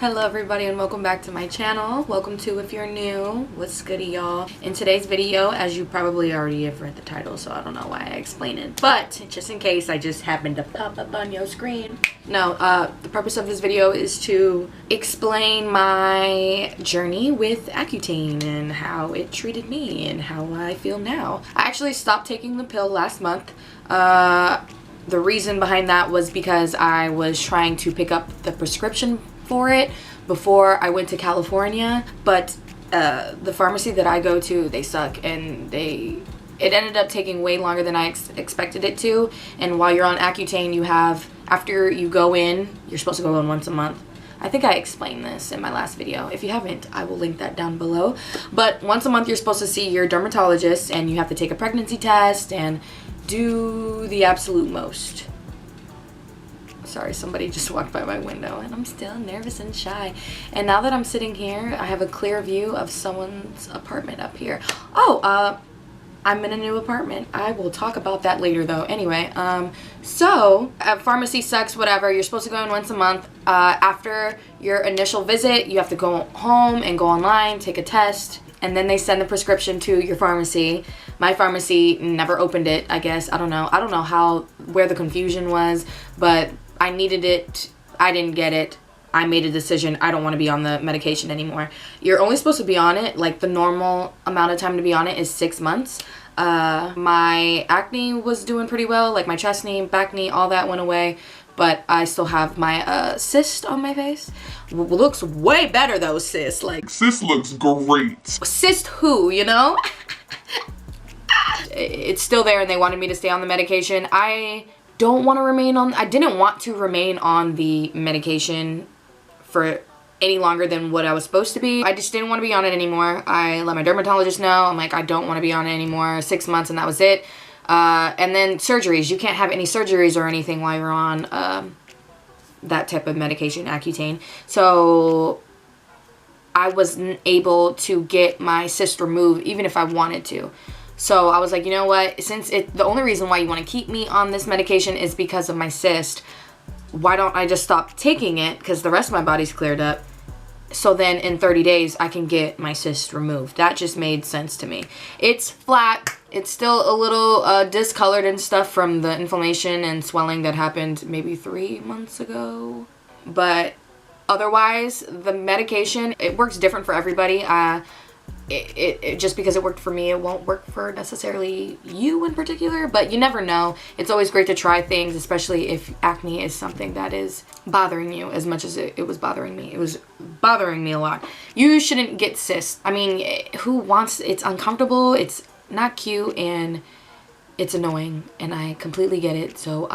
Hello everybody and welcome back to my channel. Welcome to if you're new. What's goody, y'all? In today's video, as you probably already have read the title, so I don't know why I explain it, but just in case I just happened to pop up on your screen. No, the purpose of this video is to explain my journey with Accutane and how it treated me and how I feel now. I actually stopped taking the pill last month. The reason behind that was because I was trying to pick up the prescription for it before I went to California, but the pharmacy that I go to, they suck, and it ended up taking way longer than I expected it to. And while you're on Accutane, you have, after you go in, you're supposed to go in once a month. I think I explained this in my last video. If you haven't, I will link that down below. But once a month you're supposed to see your dermatologist, and you have to take a pregnancy test and do the absolute most. Sorry, somebody just walked by my window and I'm still nervous and shy. And now that I'm sitting here, I have a clear view of someone's apartment up here. Oh, I'm in a new apartment. I will talk about that later though. Anyway, so pharmacy sucks, whatever. You're supposed to go in once a month. After your initial visit, you have to go home and go online, take a test, and then they send the prescription to your pharmacy. My pharmacy never opened it, I guess. I don't know where the confusion was, but I needed it. I didn't get it. I made a decision. I don't want to be on the medication anymore. You're only supposed to be on it, like the normal amount of time to be on it is 6 months. My acne was doing pretty well, like my chest knee, back knee, all that went away. But I still have my cyst on my face. Looks way better though, cyst. Like, cyst looks great. Cyst who, you know? It's still there and they wanted me to stay on the medication. I didn't want to remain on the medication for any longer than what I was supposed to be. I just didn't want to be on it anymore. I let my dermatologist know. I'm like, I don't want to be on it anymore. 6 months and that was it. And then surgeries. You can't have any surgeries or anything while you're on that type of medication, Accutane. So I wasn't able to get my cyst removed even if I wanted to. So I was like, you know what, since the only reason why you want to keep me on this medication is because of my cyst, why don't I just stop taking it, because the rest of my body's cleared up, so then in 30 days I can get my cyst removed. That just made sense to me. It's flat. It's still a little discolored and stuff from the inflammation and swelling that happened maybe 3 months ago. But otherwise, the medication, it works different for everybody. It just because it worked for me, it won't work for necessarily you in particular, but you never know. It's always great to try things, especially if acne is something that is bothering you as much as it was bothering me. It was bothering me a lot. You shouldn't get cysts. I mean, who wants, it's uncomfortable, it's not cute, and it's annoying, and I completely get it. So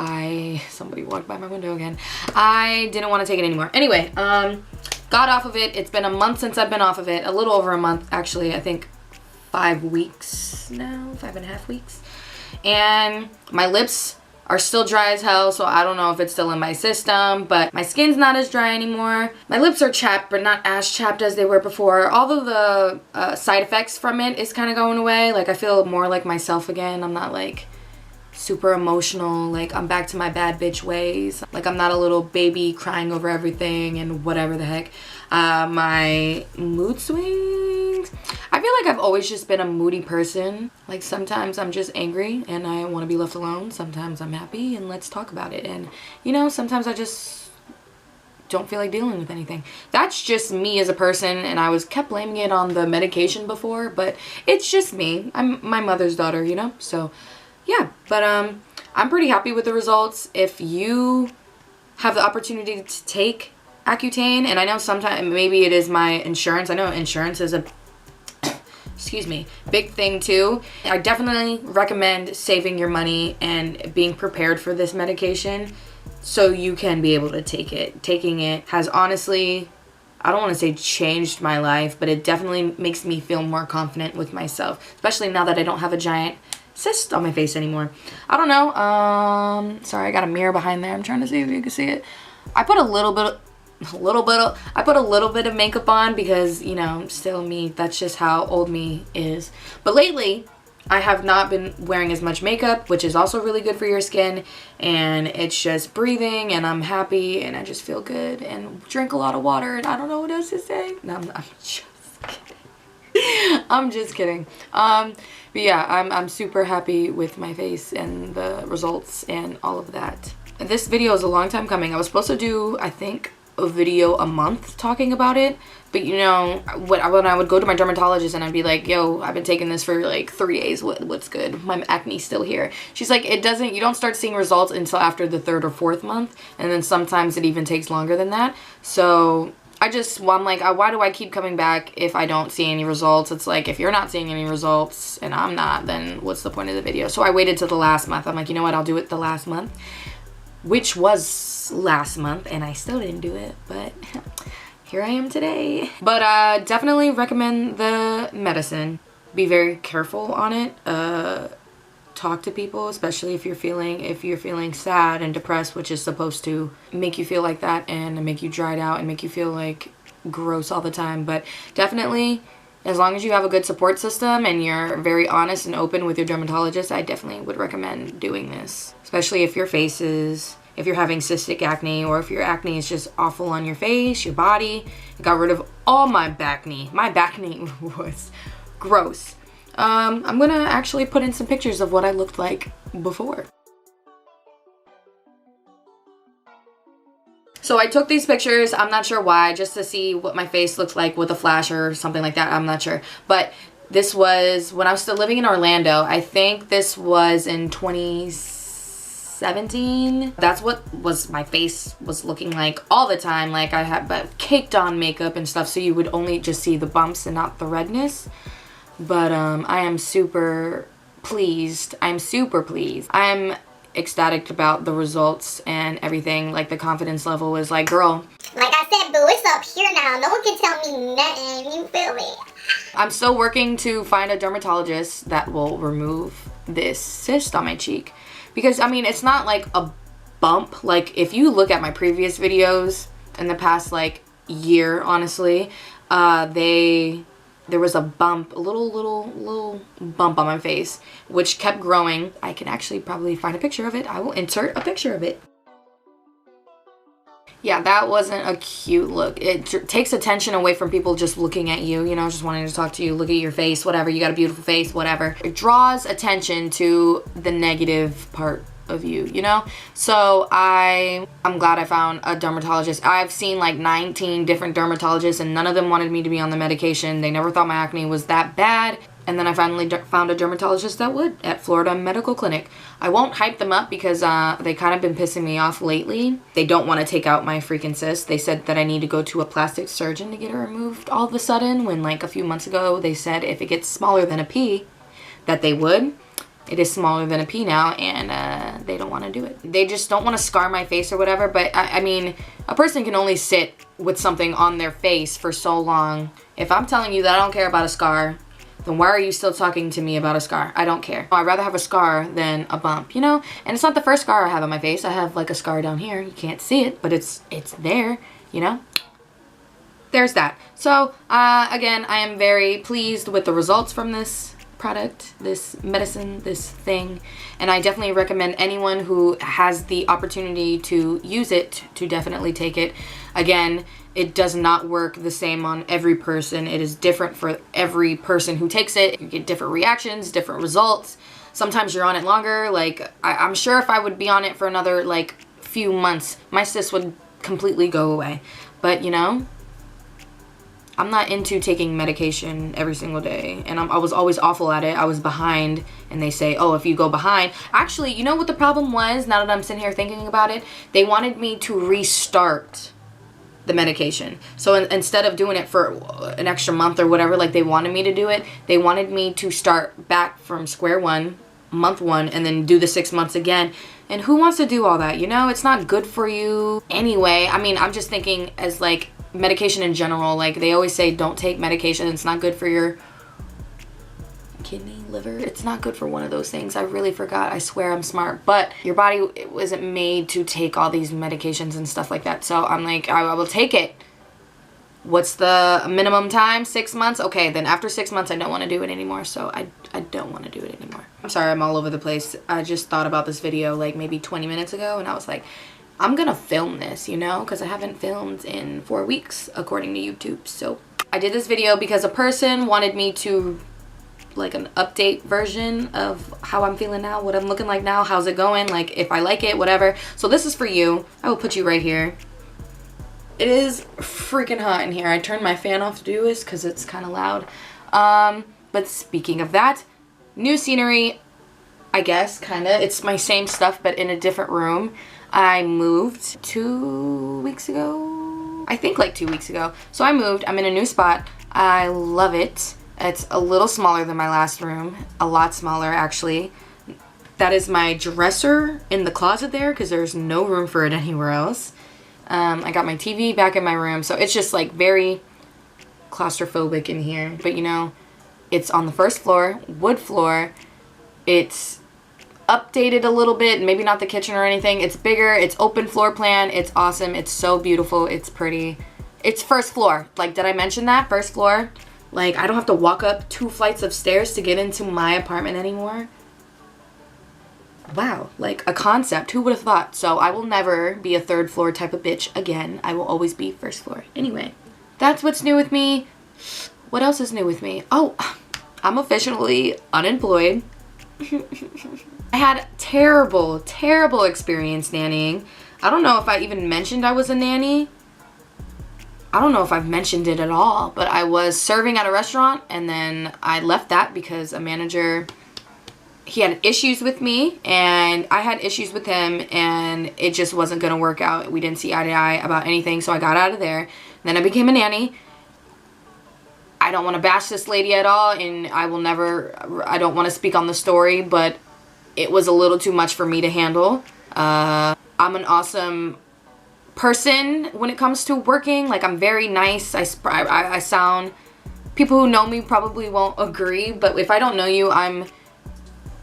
somebody walked by my window again. I didn't want to take it anymore. Anyway, got off of it. It's been a month since I've been off of it. A little over a month, actually. I think 5 weeks now, 5.5 weeks. And my lips are still dry as hell, so I don't know if it's still in my system, but my skin's not as dry anymore. My lips are chapped, but not as chapped as they were before. Although the side effects from it is kind of going away. Like, I feel more like myself again. I'm not like super emotional, like I'm back to my bad bitch ways. Like, I'm not a little baby crying over everything and whatever the heck. My mood swings, I feel like I've always just been a moody person. Like, sometimes I'm just angry and I want to be left alone. Sometimes I'm happy and let's talk about it. And you know, sometimes I just don't feel like dealing with anything. That's just me as a person, and I kept blaming it on the medication before, but it's just me. I'm my mother's daughter, you know? So yeah, but I'm pretty happy with the results. If you have the opportunity to take Accutane, and I know sometimes maybe it is my insurance. I know insurance is a excuse me, big thing too. I definitely recommend saving your money and being prepared for this medication so you can be able to take it. Taking it has honestly, I don't want to say changed my life, but it definitely makes me feel more confident with myself, especially now that I don't have a giant cyst on my face anymore. I don't know. Sorry, I got a mirror behind there. I'm trying to see if you can see it. I put a little bit of makeup on because, you know, still me. That's just how old me is. But lately, I have not been wearing as much makeup, which is also really good for your skin, and it's just breathing, and I'm happy, and I just feel good, and drink a lot of water, and I don't know what else to say. No, I'm just kidding. I'm just kidding. But yeah, I'm super happy with my face and the results and all of that. This video is a long time coming. I was supposed to do, I think, a video a month talking about it, but you know, when I would go to my dermatologist and I'd be like, yo, I've been taking this for like 3 days, what's good? My acne's still here. She's like, you don't start seeing results until after the 3rd or 4th month, and then sometimes it even takes longer than that. So I'm like, why do I keep coming back if I don't see any results? It's like, if you're not seeing any results and I'm not, then what's the point of the video? So I waited till the last month. I'm like, you know what, I'll do it the last month, which was last month, and I still didn't do it, but here I am today. But definitely recommend the medicine. Be very careful on it. Talk to people, especially if you're feeling sad and depressed, which is supposed to make you feel like that and make you dried out and make you feel like gross all the time. But definitely, as long as you have a good support system and you're very honest and open with your dermatologist, I definitely would recommend doing this, especially if you're having cystic acne, or if your acne is just awful on your face, your body. I got rid of all my back knee. My back knee was gross. I'm gonna actually put in some pictures of what I looked like before. So I took these pictures, I'm not sure why, just to see what my face looked like with a flash or something like that, I'm not sure. But this was when I was still living in Orlando. I think this was in 2017. That's what my face was looking like all the time. Like I had caked on makeup and stuff, so you would only just see the bumps and not the redness. But I am super pleased. I'm ecstatic about the results and everything. Like the confidence level is like, girl, like I said, boo, it's up here now. No one can tell me nothing. You feel me? I'm still working to find a dermatologist that will remove this cyst on my cheek, because I mean, it's not like a bump. Like if you look at my previous videos in the past like year, honestly, there was a bump, a little bump on my face, which kept growing. I can actually probably find a picture of it. I will insert a picture of it. Yeah, that wasn't a cute look. It takes attention away from people just looking at you, you know, just wanting to talk to you, look at your face, whatever. You got a beautiful face, whatever. It draws attention to the negative part of you, you know? So I'm glad I found a dermatologist. I've seen like 19 different dermatologists, and none of them wanted me to be on the medication. They never thought my acne was that bad. And then I finally found a dermatologist that would, at Florida Medical Clinic. I won't hype them up because they kind of been pissing me off lately. They don't want to take out my freaking cyst. They said that I need to go to a plastic surgeon to get it removed all of a sudden, when like a few months ago they said if it gets smaller than a pea that they would. It is smaller than a pea now, and they don't want to do it. They just don't want to scar my face or whatever, but I mean, a person can only sit with something on their face for so long. If I'm telling you that I don't care about a scar, then why are you still talking to me about a scar? I don't care. I'd rather have a scar than a bump, you know? And it's not the first scar I have on my face. I have like a scar down here. You can't see it, but it's there, you know? There's that. So, again, I am very pleased with the results from this product, this medicine, this thing, and I definitely recommend anyone who has the opportunity to use it to definitely take it. Again, it does not work the same on every person. It is different for every person who takes it. You get different reactions, different results. Sometimes you're on it longer. Like I'm sure if I would be on it for another like few months, my cyst would completely go away. But you know, I'm not into taking medication every single day, and I was always awful at it. I was behind, and they say, oh, if you go behind. Actually, you know what the problem was, now that I'm sitting here thinking about it? They wanted me to restart the medication. So instead of doing it for an extra month or whatever, like they wanted me to do it, they wanted me to start back from square one, month one, and then do the 6 months again. And who wants to do all that? You know, it's not good for you anyway. I mean, I'm just thinking as like medication in general. Like they always say, don't take medication. It's not good for your kidney, liver. It's not good for one of those things. I really forgot. I swear I'm smart. But your body wasn't made to take all these medications and stuff like that. So I'm like, I will take it What's the minimum time? 6 months? Okay, then after 6 months, I don't want to do it anymore. So I don't want to do it anymore. I'm sorry, I'm all over the place. I just thought about this video like maybe 20 minutes ago, and I was like, I'm gonna film this, you know, because I haven't filmed in 4 weeks according to YouTube. So I did this video because a person wanted me to like an update version of how I'm feeling now, what I'm looking like now, how's it going, like if I like it, whatever. So this is for you. I will put you right here. It is freaking hot in here. I turned my fan off to do this because it's kind of loud. But speaking of that, new scenery, I guess, kind of. It's my same stuff but in a different room. I moved 2 weeks ago. I think like 2 weeks ago. So I moved. I'm in a new spot. I love it. It's a little smaller than my last room. A lot smaller, actually. That is my dresser in the closet there because there's no room for it anywhere else. I got my TV back in my room. So it's just like very claustrophobic in here. But you know, it's on the first floor, wood floor. It's updated a little bit. Maybe not the kitchen or anything. It's bigger. It's open floor plan. It's awesome. It's so beautiful. It's pretty. It's first floor. Like, did I mention that? First floor. Like, I don't have to walk up 2 flights of stairs to get into my apartment anymore. Wow, like a concept. Who would have thought? So I will never be a 3rd floor type of bitch again. I will always be 1st floor. Anyway, that's what's new with me. What else is new with me? Oh, I'm officially unemployed. I had terrible, terrible experience nannying. I don't know if I even mentioned I was a nanny. I don't know if I've mentioned it at all, but I was serving at a restaurant and then I left that because a manager, he had issues with me and I had issues with him and it just wasn't going to work out. We didn't see eye to eye about anything, so I got out of there. And then I became a nanny. I don't want to bash this lady at all and I don't want to speak on the story, but it was a little too much for me to handle. I'm an awesome person when it comes to working. Like, I'm very nice. I sound, people who know me probably won't agree, but if I don't know you, I'm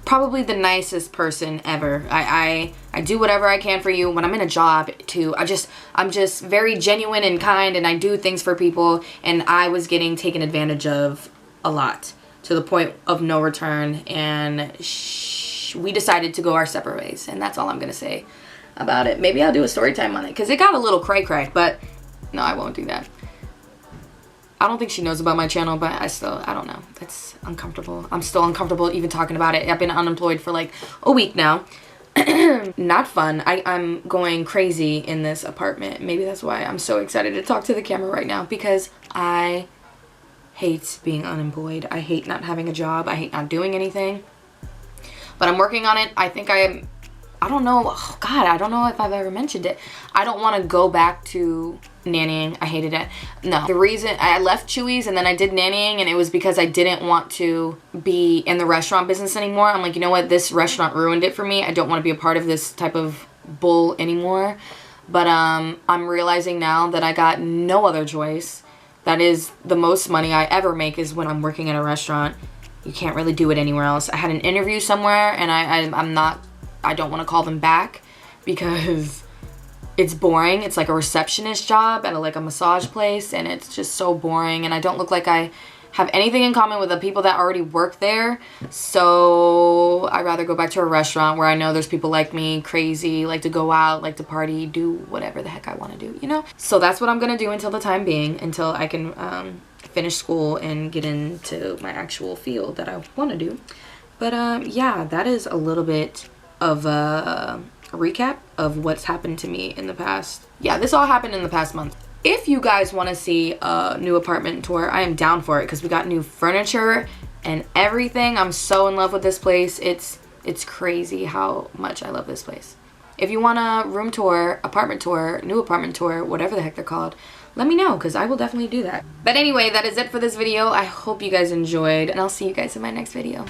probably the nicest person ever. I do whatever I can for you when I'm in a job too. I'm just very genuine and kind and I do things for people, and I was getting taken advantage of a lot to the point of no return, and we decided to go our separate ways, and that's all I'm gonna say about it. Maybe I'll do a story time on it because it got a little cray-cray, but no, I won't do that. I don't think she knows about my channel, but I don't know. It's uncomfortable. I'm still uncomfortable even talking about it. I've been unemployed for like a week now. Not fun. I'm going crazy in this apartment. Maybe that's why I'm so excited to talk to the camera right now, because I hate being unemployed. I hate not having a job. I hate not doing anything. But I'm working on it. I don't know. Oh God, I don't know if I've ever mentioned it. I don't want to go back to nannying. I hated it. No. The reason I left Chewy's and then I did nannying, and it was because I didn't want to be in the restaurant business anymore. I'm like, you know what? This restaurant ruined it for me. I don't want to be a part of this type of bull anymore. But I'm realizing now that I got no other choice. That is the most money I ever make is when I'm working at a restaurant. You can't really do it anywhere else. I had an interview somewhere and I don't want to call them back because it's boring. It's like a receptionist job at like a massage place, and it's just so boring, and I don't look like I have anything in common with the people that already work there. So I'd rather go back to a restaurant where I know there's people like me, crazy, like to go out, like to party, do whatever the heck I want to do, you know? So that's what I'm gonna do until the time being, until I can finish school and get into my actual field that I want to do. But yeah, that is a little bit of a recap of what's happened to me in the past. Yeah, this all happened in the past month. If you guys want to see a new apartment tour, I am down for it because we got new furniture and everything. I'm so in love with this place. It's crazy how much I love this place. If you want a room tour, apartment tour, new apartment tour, whatever the heck they're called, let me know because I will definitely do that. But anyway, that is it for this video. I hope you guys enjoyed, and I'll see you guys in my next video.